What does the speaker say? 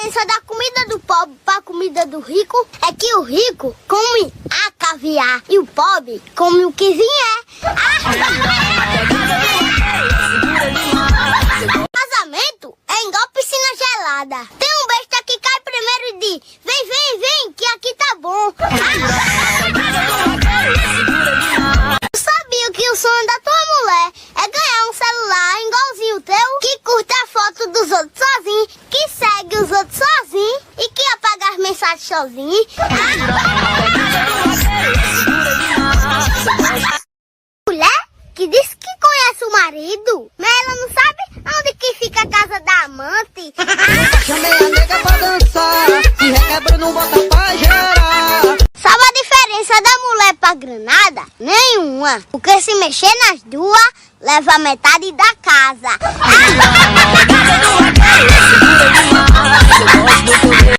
diferença da comida do pobre para a comida do rico é que o rico come a caviar e o pobre come o que vier. Casamento é igual piscina gelada. Tem um besta que cai primeiro e diz: vem, vem, vem, que aqui tá bom. Eu sabia que o sonho da tua mulher é ganhar um celular igualzinho o teu, que curte a foto dos outros sozinho, que segue os outros sozinho e que apaga as mensagens sozinho. Mulher que diz que conhece o marido, mas ela não sabe onde que fica a casa da amante. Chamei a nega pra dançar, se requebra não bota pra gerar. Sabe a diferença da mulher pra granada? Nenhuma. Porque se mexer nas duas, leva metade da casa.